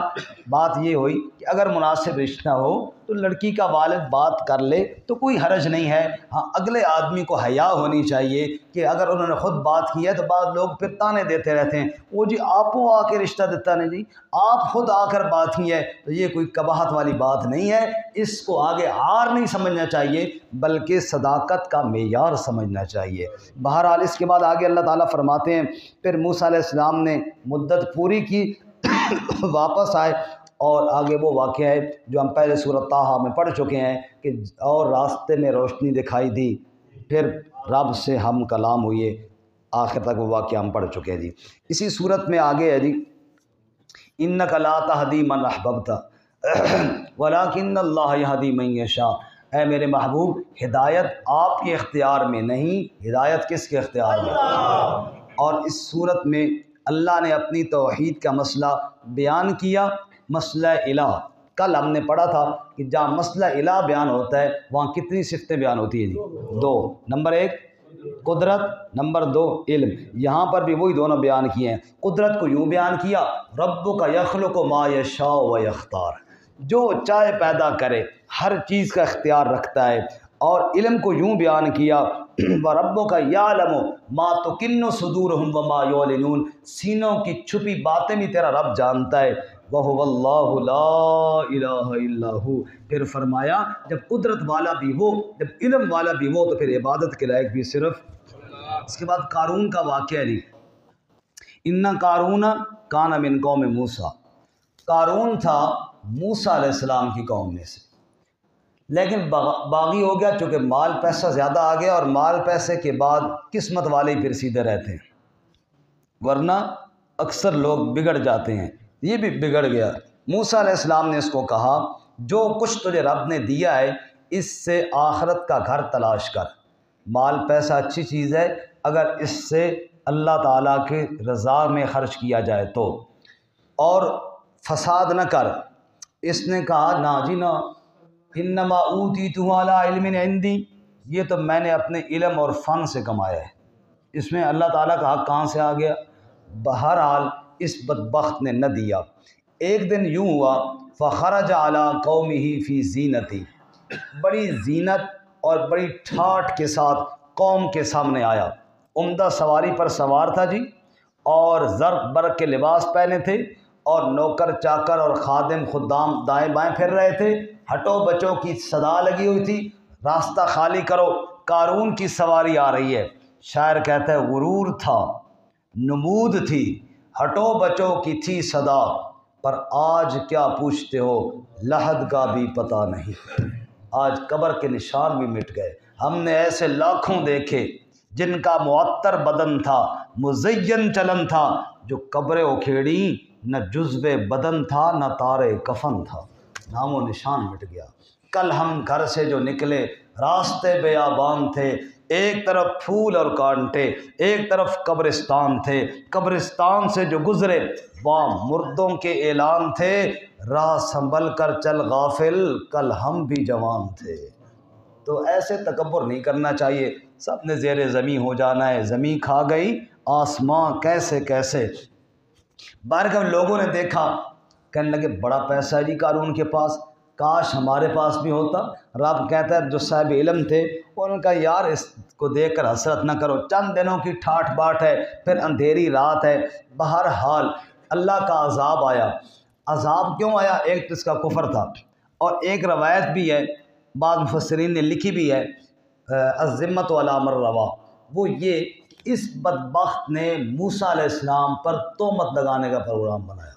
بات یہ ہوئی کہ اگر مناسب رشتہ ہو تو لڑکی کا والد بات کر لے تو کوئی حرج نہیں ہے۔ ہاں اگلے آدمی کو حیا ہونی چاہیے کہ اگر انہوں نے خود بات کی ہے تو بعض لوگ پھر تانے دیتے رہتے ہیں، وہ جی آپ آ کے رشتہ دیتا نہیں، جی آپ خود آ کر بات کی ہے، تو یہ کوئی قباحت والی بات نہیں ہے، اس کو آگے ہار نہیں سمجھنا چاہیے بلکہ صداقت کا معیار سمجھنا چاہیے۔ بہرحال اس کے بعد آگے اللہ تعالیٰ فرماتے ہیں پھر موسیٰ علیہ السلام نے مدت پوری کی واپس آئے، اور آگے وہ واقعہ ہے جو ہم پہلے سورۃ طٰہٰ میں پڑھ چکے ہیں کہ اور راستے میں روشنی دکھائی دی، پھر رب سے ہم کلام ہوئے، آخر تک وہ واقعہ ہم پڑھ چکے ہیں جی۔ اسی صورت میں آگے ہے جی انک لا تہدی من احببت ولکن اللہ یہدی من یشاء، اے میرے محبوب ہدایت آپ کے اختیار میں نہیں، ہدایت کس کے اختیار میں؟ اور اس صورت میں اللہ نے اپنی توحید کا مسئلہ بیان کیا، مسئلہ الہ۔ کل ہم نے پڑھا تھا کہ جہاں مسئلہ الہ بیان ہوتا ہے وہاں کتنی صفتیں بیان ہوتی ہیں جی؟ دو، نمبر ایک قدرت، نمبر دو علم۔ یہاں پر بھی وہی دونوں بیان کیے ہیں۔ قدرت کو یوں بیان کیا ربک یخلق ما یشاء و یختار، جو چاہے پیدا کرے، ہر چیز کا اختیار رکھتا ہے۔ اور علم کو یوں بیان کیا وَرَبُّكَ يَعْلَمُ مَا تُكِنُّ صُدُورُهُمْ وَمَا يُعْلِنُونَ، سینوں کی چھپی باتیں بھی تیرا رب جانتا ہے۔ وَهُوَ اللَّهُ لَا إِلَٰهَ إِلَّا هُوَ، پھر فرمایا جب قدرت والا بھی ہو، جب علم والا بھی ہو تو پھر عبادت کے لائق بھی صرف۔ اس کے بعد قارون کا واقعہ لی، اِنَّ قارون کان من قوم موسیٰ، قارون تھا موسیٰ علیہ السلام کی قوم میں سے، لیکن باغی ہو گیا چونکہ مال پیسہ زیادہ آ گیا، اور مال پیسے کے بعد قسمت والے پھر سیدھے رہتے ہیں، ورنہ اکثر لوگ بگڑ جاتے ہیں، یہ بھی بگڑ گیا۔ موسیٰ علیہ السلام نے اس کو کہا جو کچھ تجھے رب نے دیا ہے اس سے آخرت کا گھر تلاش کر، مال پیسہ اچھی چیز ہے اگر اس سے اللہ تعالیٰ کے رضا میں خرچ کیا جائے تو، اور فساد نہ کر۔ اس نے کہا نا جی نا، انما اوتیتہ علی علم عندی، یہ تو میں نے اپنے علم اور فن سے کمایا ہے، اس میں اللہ تعالیٰ کا حق کہاں سے آ گیا؟ بہرحال اس بدبخت نے نہ دیا۔ ایک دن یوں ہوا فخرج علی قومہ فی زینتی، بڑی زینت اور بڑی ٹھاٹھ کے ساتھ قوم کے سامنے آیا، عمدہ سواری پر سوار تھا جی، اور زرق برق کے لباس پہنے تھے، اور نوکر چاکر اور خادم خدام دائیں بائیں پھر رہے تھے، ہٹو بچوں کی صدا لگی ہوئی تھی، راستہ خالی کرو، قارون کی سواری آ رہی ہے۔ شاعر کہتا ہے غرور تھا، نمود تھی، ہٹو بچوں کی تھی صدا، پر آج کیا پوچھتے ہو لحد کا بھی پتہ نہیں، آج قبر کے نشان بھی مٹ گئے۔ ہم نے ایسے لاکھوں دیکھے جن کا معطر بدن تھا، مزین چلن تھا، جو قبریں اکھیڑی نہ جزو بدن تھا نہ تارے کفن تھا، نام و نشان مٹ گیا۔ کل ہم گھر سے جو نکلے راستے بیابان تھے، ایک طرف پھول اور کانٹے، ایک طرف قبرستان تھے، قبرستان سے جو گزرے وہاں مردوں کے اعلان تھے، راہ سنبھل کر چل غافل کل ہم بھی جوان تھے۔ تو ایسے تکبر نہیں کرنا چاہیے، سب نے زیر زمین ہو جانا ہے، زمین کھا گئی آسماں کیسے کیسے۔ بارگاہ لوگوں نے دیکھا، کہنے لگے بڑا پیسہ ہے جی قارون کے پاس، کاش ہمارے پاس بھی ہوتا۔ رب کہتا ہے جو صاحب علم تھے انہوں نے کہا یار اس کو دیکھ کر حسرت نہ کرو، چند دنوں کی ٹھاٹھ باٹ ہے، پھر اندھیری رات ہے۔ بہرحال اللہ کا عذاب آیا۔ عذاب کیوں آیا؟ ایک تو اس کا کفر تھا، اور ایک روایت بھی ہے بعض مفسرین نے لکھی بھی ہے الذمۃ علی من روا، وہ یہ کہ اس بدبخت نے موسیٰ علیہ السلام پر تہمت لگانے کا پروگرام بنایا،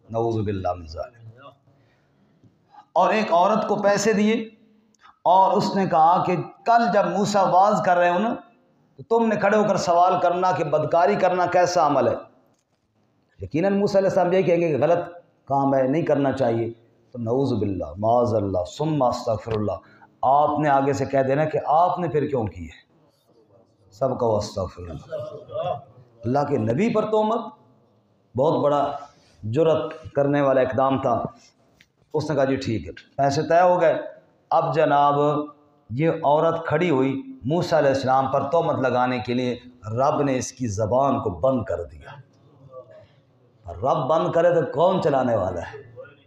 نعوذ باللہ من ذالک۔ اور ایک عورت کو پیسے دیے اور اس نے کہا کہ کل جب موسیٰ واز کر رہے ہو نا تو تم نے کھڑے ہو کر سوال کرنا کہ بدکاری کرنا کیسا عمل ہے۔ یقیناً موسیٰ علیہ السلام یہی کہیں گے کہ غلط کام ہے، نہیں کرنا چاہیے۔ تو نعوذ باللہ معاذ اللہ ثم استغفر اللہ، آپ نے آگے سے کہہ دینا کہ آپ نے پھر کیوں کی ہے، سب کو استغفر اللہ۔ اللہ کے نبی پر تہمت بہت بڑا جرأت کرنے والا اقدام تھا۔ اس نے کہا جی ٹھیک ہے، پیسے طے ہو گئے۔ اب جناب یہ عورت کھڑی ہوئی موسیٰ علیہ السلام پر تہمت لگانے کے لیے، رب نے اس کی زبان کو بند کر دیا۔ رب بند کرے تو کون چلانے والا ہے؟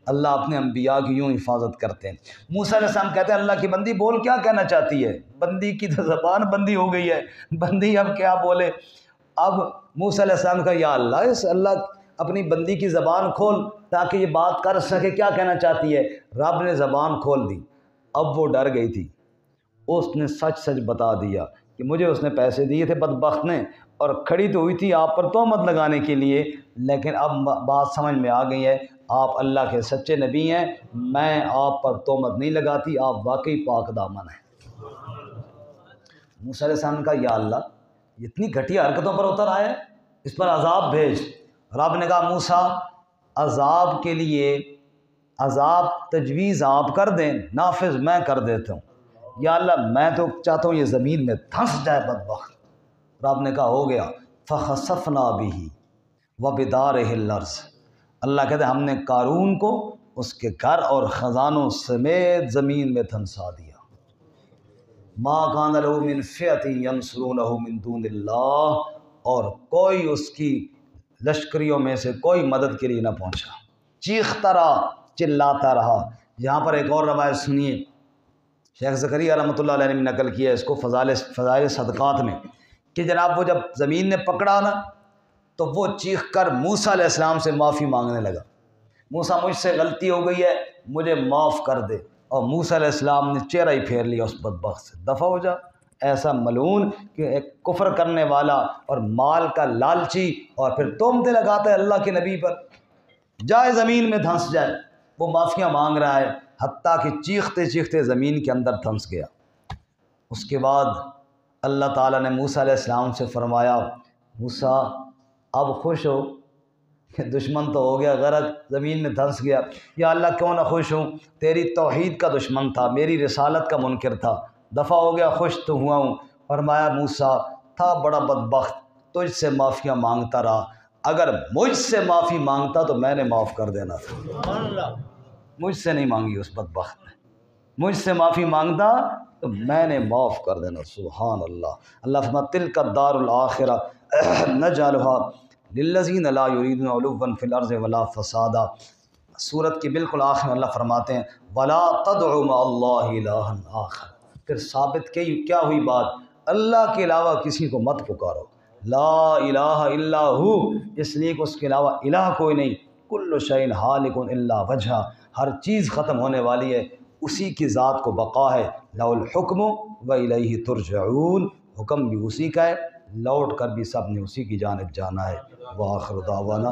اللہ اپنے انبیاء کی یوں حفاظت کرتے ہیں۔ موسیٰ علیہ السلام کہتے ہیں اللہ کی بندی بول کیا کہنا چاہتی ہے؟ بندی کی تو زبان بندی ہو گئی ہے، بندی اب کیا بولے؟ اب موسیٰ علیہ السلام کا یا اللہ، اس اللہ اپنی بندی کی زبان کھول تاکہ یہ بات کر سکے، کیا کہنا چاہتی ہے؟ رب نے زبان کھول دی۔ اب وہ ڈر گئی تھی، اس نے سچ سچ بتا دیا کہ مجھے اس نے پیسے دیے تھے بدبخت نے، اور کھڑی تو ہوئی تھی آپ پر تہمت لگانے کے لیے، لیکن اب بات سمجھ میں آ گئی ہے آپ اللہ کے سچے نبی ہیں، میں آپ پر تہمت نہیں لگاتی، آپ واقعی پاک دامن ہیں۔ موسیٰ علیہ السلام نے کہا یا اللہ اتنی گھٹیا حرکتوں پر اتر آئے، اس پر عذاب بھیج۔ رب نے کہا موسیٰ عذاب کے لیے عذاب تجویز آپ کر دیں، نافذ میں کر دیتا ہوں۔ یا اللہ میں تو چاہتا ہوں یہ زمین میں دھنس جائے بدبخت۔ رب نے کہا ہو گیا، فخسفنا بہ وبدارہ الارض۔ اللہ کہتے ہیں ہم نے قارون کو اس کے گھر اور خزانوں سمیت زمین میں دھنسا دیا۔ ما کان لہ من فئۃ ینصرونہ من دون اللہ، اور کوئی اس کی لشکریوں میں سے کوئی مدد کے لیے نہ پہنچا، چیختا رہا چلاتا رہا۔ یہاں پر ایک اور روایت سنیے، شیخ زکریا رحمۃ اللہ علیہ نے نقل کیا ہے اس کو فضائل صدقات میں، کہ جناب وہ جب زمین نے پکڑا نا تو وہ چیخ کر موسیٰ علیہ السلام سے معافی مانگنے لگا، موسیٰ مجھ سے غلطی ہو گئی ہے مجھے معاف کر دے، اور موسیٰ علیہ السلام نے چہرہ ہی پھیر لیا اس بدبخت سے، دفع ہو جا۔ ایسا ملعون کہ ایک کفر کرنے والا اور مال کا لالچی، اور پھر تہمتیں لگاتا ہے اللہ کے نبی پر، جائے زمین میں دھنس جائے۔ وہ معافیاں مانگ رہا ہے حتیٰ کہ چیختے چیختے زمین کے اندر دھنس گیا۔ اس کے بعد اللہ تعالیٰ نے موسیٰ علیہ السلام سے فرمایا موسیٰ اب خوش ہو کہ دشمن تو ہو گیا غرق، زمین میں دھنس گیا۔ یا اللہ کیوں نہ خوش ہوں، تیری توحید کا دشمن تھا، میری رسالت کا منکر تھا، دفع ہو گیا، خوش تو ہوا ہوں۔ فرمایا موسیٰ تھا بڑا بدبخت، تجھ سے معافیاں مانگتا رہا، اگر مجھ سے معافی مانگتا تو میں نے معاف کر دینا تھا۔ مجھ سے نہیں مانگی اس بدبخت نے، مجھ سے معافی مانگتا تو میں نے معاف کر دینا۔ سبحان اللہ۔ اللہ فرماتا تلک الدار الآخرہ نجعلها للذین لا یریدون علوا فی الارض ولا فسادا۔ سورت کے بالکل آخر میں اللہ فرماتے ہیں ولا تدع مع اللہ الہا آخر۔ پھر ثابت کیا ہوئی بات، اللہ کے علاوہ کسی کو مت پکارو، لا الہ الا ہو، اس لیے کہ اس کے علاوہ الہ کوئی نہیں، کل شیء ہالک الا وجہہ، ہر چیز ختم ہونے والی ہے، اسی کی ذات کو بقا ہے، لہ الحکم و الیہ ترجعون، حکم بھی اسی کا ہے، لوٹ کر بھی سب نے اسی کی جانب جانا ہے۔ وآخر دعوانا